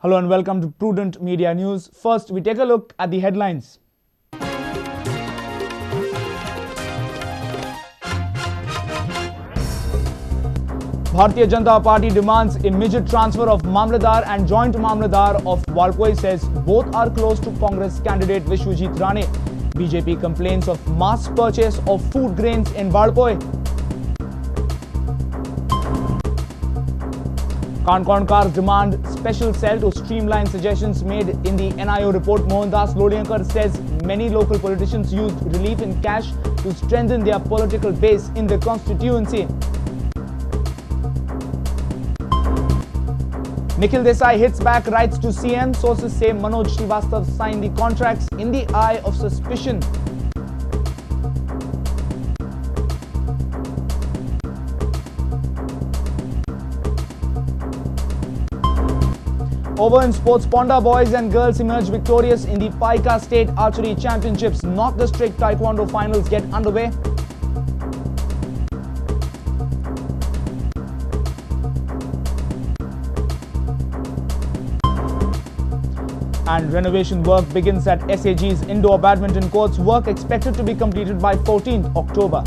Hello and welcome to Prudent Media News. First, we take a look at the headlines. Bharatiya Janata Party demands immediate transfer of Mamladar and Joint Mamladar of Valpoi, says both are close to Congress candidate Vishwajit Rane. BJP complains of mass purchase of food grains in Valpoi. Kankonkar's demand special cell to streamline suggestions made in the NIO report. Mohandas Lodiankar says many local politicians used relief in cash to strengthen their political base in the constituency. Nikhil Desai hits back rights to CM. Sources say Manoj Srivastav signed the contracts in the eye of suspicion. Over in sports, Ponda boys and girls emerge victorious in the Paika State Archery Championships. North District Taekwondo finals get underway. And renovation work begins at SAG's indoor badminton courts. Work expected to be completed by 14th October.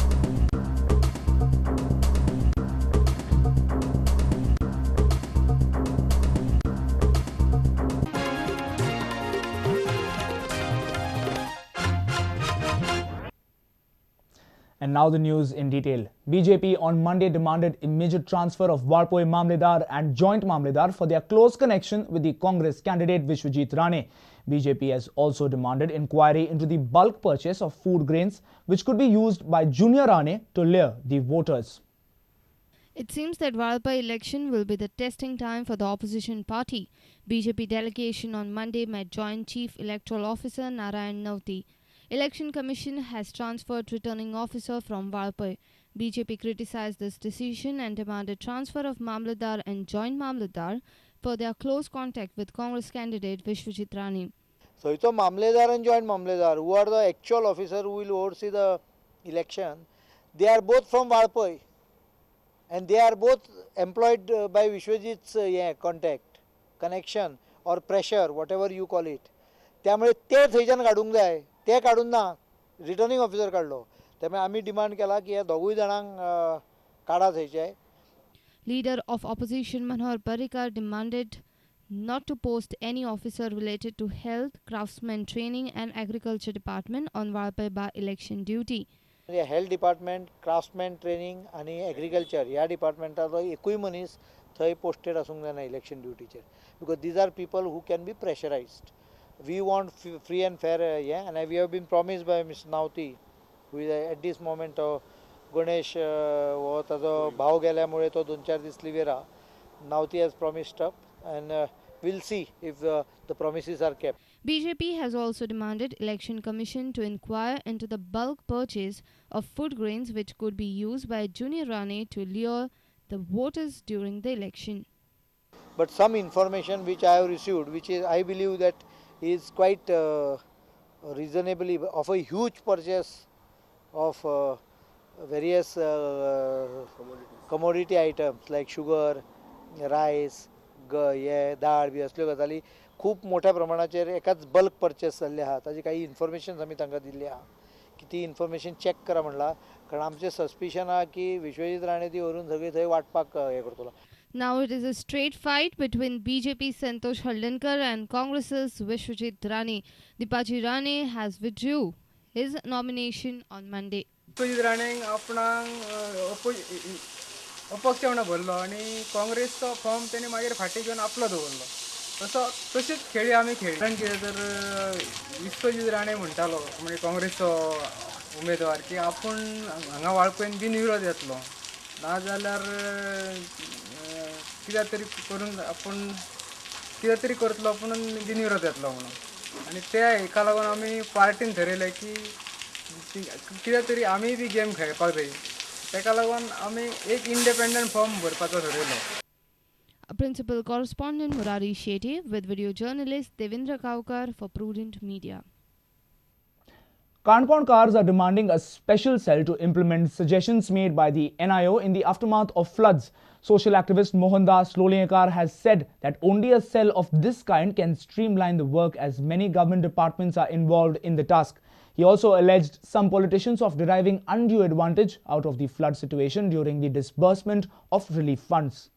And now the news in detail. BJP on Monday demanded immediate transfer of Valpoi Mamladar and Joint Mamladar for their close connection with the Congress candidate Vishwajit Rane. BJP has also demanded inquiry into the bulk purchase of food grains which could be used by Junior Rane to lure the voters. It seems that Valpoi election will be the testing time for the opposition party. BJP delegation on Monday met Joint Chief Electoral Officer Narayan Nauti. Election Commission has transferred returning officer from Valpoi. BJP criticized this decision and demanded transfer of Mamladar and Joint Mamladar for their close contact with Congress candidate Vishwajit Rane. So it's a Mamladar and Joint Mamladar, who are the actual officer who will oversee the election. They are both from Valpoi and they are both employed by Vishwajit's contact, connection or pressure, whatever you call it. त्यामुळे ते थंयच्यान काडूंक जाय, ते काडून ना, returning officer काडलो. त्यामुळे आम्ही डिमांड केला की ह्या दोगूय जाणांक काडा थंयचे. Leader of opposition Manohar Parrikar demanded not to post any officer related to health, craftsman training and agriculture department on Valpoi by election duty. Health department, craftsman training आणि एग्रीकल्चर ह्या डिपार्टमेंटाचो एकूय मनीस थंय पोस्टेड आसूंक जायना इलेक्शन ड्युटीचेर, because these are people who can be pressurised. We want free and fair, and we have been promised by Mr. Nauti, who is at this moment Ganesh हो ताजो भाव गेल्यामुळे तो 2-4 दीस लिव्हेर आहा. Nauti has promised up, and we'll see if the promises are kept. BJP has also demanded Election Commission to inquire into the bulk purchase of food grains which could be used by Junior Rane to lure the voters during the election. But some information which I have received, which is I believe that is quite reasonably of a huge purchase of various commodity items like sugar, rice, डाळ B असल्यो गजाली खूप मोठ्या प्रमाणाचेर एकाच bulk purchase जाल्ले आहा. ताजी काही इन्फॉर्मेशन आमी तांकां दिल्ली आहा की ती इन्फॉर्मेशन चॅक करा म्हणला, कारण आमचें सस्पिशन आहा की विश्वजीत राणे ती व्हरून सगळी थंय वाटपाक हे करतलो. Now it is a straight fight between BJP's Santosh Haldankar and Congress's Vishwajit Rane. Dipaji Rane has withdrew his nomination on Monday. Vishwajeet राणेंक आपणाक अपक्ष म्हणून भरलो आणि काँग्रेसचो फॉर्म तेणी मागीर फाटी घेवन आपलो दवरलो. तशीच खेळी आमी खेळ्ळी. कारण कितें तर विश्वजीत राणे म्हणटालो म्हणजे काँग्रेसचो उमेदवार की आपूण हांगा वाळपयन बिनविरोध येतलो, नाजाल्यार कित्याक तरी करून आपूण कितें तरी करतलो पूण बिनविरोध येतलो म्हणून. आनी त्या हेका लागून आमी पार्टीन थारायलें की कित्याक तरी आमी बी गेम खेळपाक जाय, तेका लागून आमी एक इंडिपेंडंट फॉर्म भरपाचो थारायलो. Principal correspondent Murari Shetty with video journalist Devendra Kaukar for Prudent Media. Kankonkars are demanding a special cell to implement suggestions made by the NIO in the aftermath of floods. Social activist Mohandas Loleyekar has said that only a cell of this kind can streamline the work, as many government departments are involved in the task. He also alleged some politicians of deriving undue advantage out of the flood situation during the disbursement of relief funds.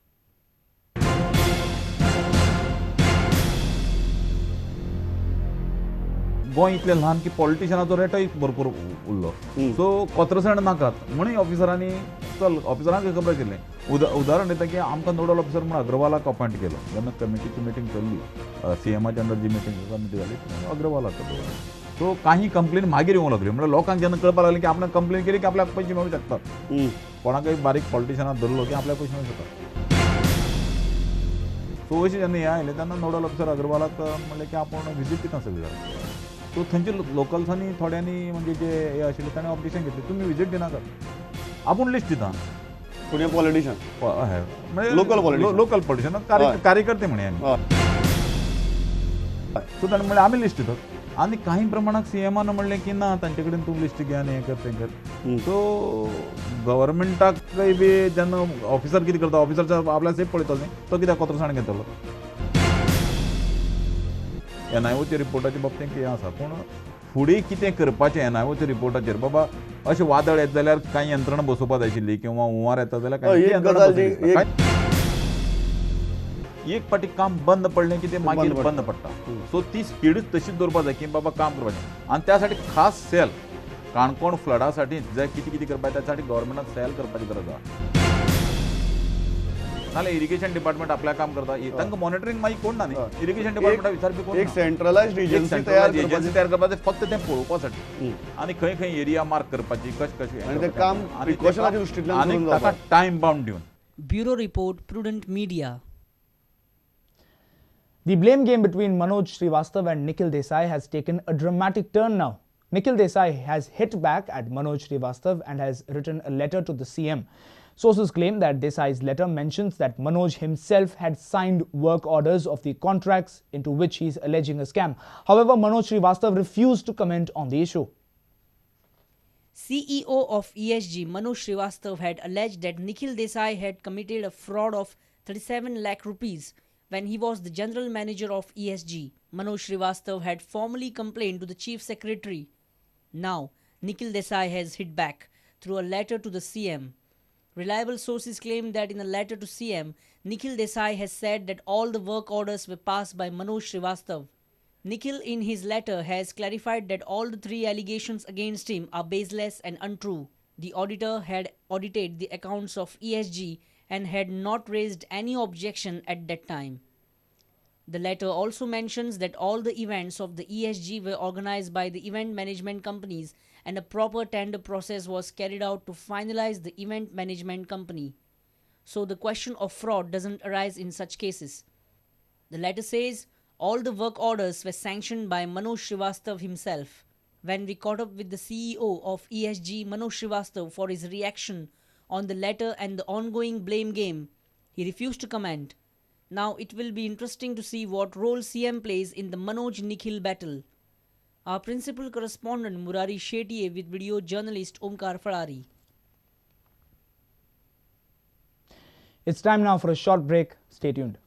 Goa इतले ल्हान की पॉलिटिशनाचो रेटय भरपूर उरलो सो कोत्रसण नाकात म्हणून ऑफिसरांनी चल ऑफिसरांक खबर आशिल्लें उदाहरण दिता की आमकां नोडल ऑफिसर म्हणून अग्रवालाक अपॉयंट केलो जेन्ना कमिटीची मिटींग चल्ली सीएमाच्या अंडर जी मिटींग कमिटी जाली अग्रवालाक दवरलो सो काही कंप्लेन मागीर येवंक लागली म्हणजे लोकांक जेन्ना कळपाक लागलें की आपणाक कंप्लेन केली की आपल्याक पयशे मेळूंक शकतात कोणाकय बारीक पॉलिटिशनाक धरलो की आपल्याक पयशे मेळूंक शकतात सो अशें जेन्ना हें आयलें तेन्ना नोडल ऑफिसर अग्रवालाक म्हणलें की आपण विजीट दिता सगळें सो थंयचे लोकल्सांनी थोड्यांनी म्हणजे जे हे आशिल्ले ताणें ऑब्जेक्शन घेतलें तुमी विजीट दिनाकात आपूण लिस्ट दिता पुणे पॉलिटिशियन म्हणजे लोकल पॉलिटिशियन कार्यकर्ते म्हणे आमी सो ताणें म्हणलें आमी लिस्ट दितात आनी काही प्रमाणात सीएमान म्हणलें की ना तांचे कडेन तूं लिस्ट घे आनी हें कर तें कर सो गव्हर्मेंटाकय बी जेन्ना ऑफिसर कितें करता ऑफिसर आपल्या सेफ पळयतलो न्ही तो कित्याक कोत्रसाण घेतलो NIOच्या रिपोर्टाच्या बाबतींत कितें आसा पूण फुडें कितें करपाचें NIOच्या रिपोर्टाचेर बाबा अशें वादळ येता जाल्यार कांय यंत्रणा बसोवपा जाय आशिल्ली किंवा हुंवार येता जाल्यार कांय यंत्रणा एक फावटी काम बंद पडलें की तें मागीर बंद पडटा सो ती स्पीडूच तशीच दवरपा जाय की बाबा काम करपाचें आनी त्या साठी खास सेल काणकोण फ्लडा साठी जे कितें कितें करपाचें त्या साठी गव्हर्मेंटान सेल करपाची गरज आसा नाल्यार इरिगेशन डिपार्टमेंट आपल्या काम करता तांकां मॉनिटरींग मागीर कोण ना न्ही इरिगेशन डिपार्टमेंटा विचारपी कोण एक सेंट्रलाइज्ड एजन्सी तयार करपाचें फक्त तें पळोवपा साठी आनी खंय खंय एरिया मार्क करपाची कशें आनी तें काम प्रिकॉशनाच्या दृश्टींतल्यान आनी ताका टायम बाउंड दिवन Bureau Report, Prudent Media. The blame game between Manoj Srivastava and Nikhil Desai has taken a dramatic turn now. Nikhil Desai has hit back at Manoj Srivastava and has written a letter to the CM. Sources claim that Desai's letter mentions that Manoj himself had signed work orders of the contracts into which he is alleging a scam. However, Manoj Srivastava refused to comment on the issue. CEO of ESG Manoj Srivastava had alleged that Nikhil Desai had committed a fraud of 37 lakh rupees when he was the general manager of ESG. Manoj Srivastava had formally complained to the chief secretary. Now, Nikhil Desai has hit back through a letter to the CM. Reliable sources claim that in a letter to CM, Nikhil Desai has said that all the work orders were passed by Manoj Srivastava. Nikhil in his letter has clarified that all the three allegations against him are baseless and untrue. The auditor had audited the accounts of ESG and had not raised any objection at that time. The letter also mentions that all the events of the ESG were organized by the event management companies and a proper tender process was carried out to finalize the event management company. So the question of fraud doesn't arise in such cases. The letter says all the work orders were sanctioned by Manoj Srivastava himself. When we caught up with the CEO of ESG, Manoj Srivastava, for his reaction on the letter and the ongoing blame game, he refused to comment. Now it will be interesting to see what role CM plays in the Manoj-Nikhil battle. Our principal correspondent Murari Shetye with video journalist Omkar Farari. It's time now for a short break. Stay tuned.